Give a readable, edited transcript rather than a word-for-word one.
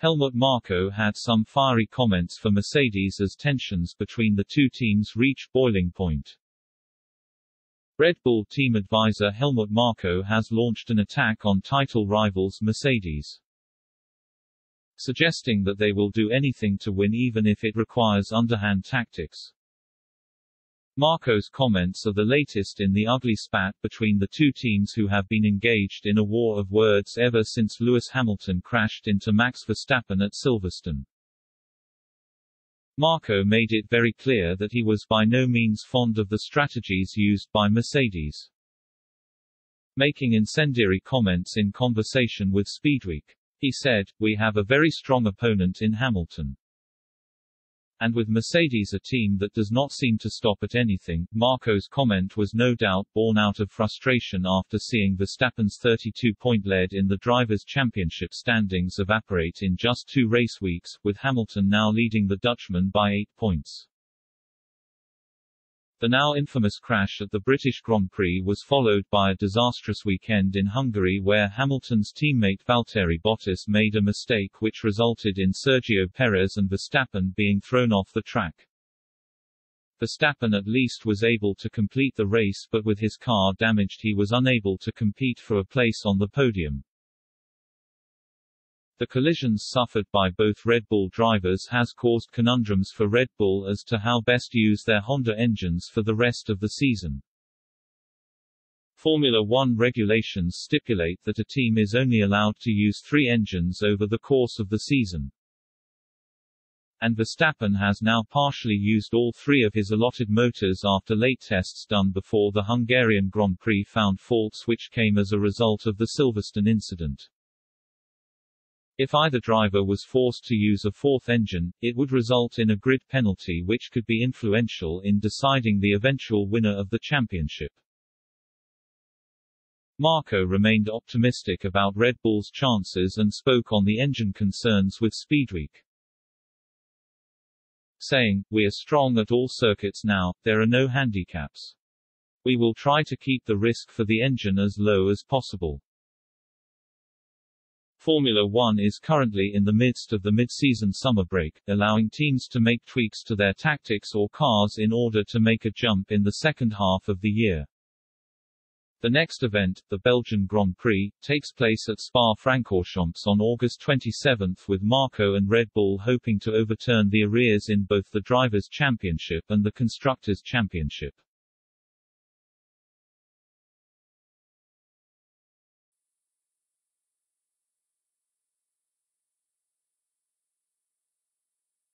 Helmut Marko had some fiery comments for Mercedes as tensions between the two teams reached boiling point. Red Bull team advisor Helmut Marko has launched an attack on title rivals Mercedes, suggesting that they will do anything to win even if it requires underhand tactics. Marko's comments are the latest in the ugly spat between the two teams, who have been engaged in a war of words ever since Lewis Hamilton crashed into Max Verstappen at Silverstone. Marko made it very clear that he was by no means fond of the strategies used by Mercedes, making incendiary comments in conversation with Speedweek. He said, "We have a very strong opponent in Hamilton. And with Mercedes, a team that does not seem to stop at anything." Marko's comment was no doubt born out of frustration after seeing Verstappen's 32-point lead in the Drivers' Championship standings evaporate in just 2 race weeks, with Hamilton now leading the Dutchman by 8 points. The now infamous crash at the British Grand Prix was followed by a disastrous weekend in Hungary, where Hamilton's teammate Valtteri Bottas made a mistake which resulted in Sergio Perez and Verstappen being thrown off the track. Verstappen at least was able to complete the race, but with his car damaged he was unable to compete for a place on the podium. The collisions suffered by both Red Bull drivers has caused conundrums for Red Bull as to how best use their Honda engines for the rest of the season. Formula One regulations stipulate that a team is only allowed to use 3 engines over the course of the season. And Verstappen has now partially used all 3 of his allotted motors after late tests done before the Hungarian Grand Prix found faults which came as a result of the Silverstone incident. If either driver was forced to use a 4th engine, it would result in a grid penalty which could be influential in deciding the eventual winner of the championship. Marko remained optimistic about Red Bull's chances and spoke on the engine concerns with Speedweek, saying, "We are strong at all circuits now, there are no handicaps. We will try to keep the risk for the engine as low as possible." Formula One is currently in the midst of the mid-season summer break, allowing teams to make tweaks to their tactics or cars in order to make a jump in the second half of the year. The next event, the Belgian Grand Prix, takes place at Spa-Francorchamps on August 27, with Marko and Red Bull hoping to overturn the arrears in both the Drivers' Championship and the Constructors' Championship.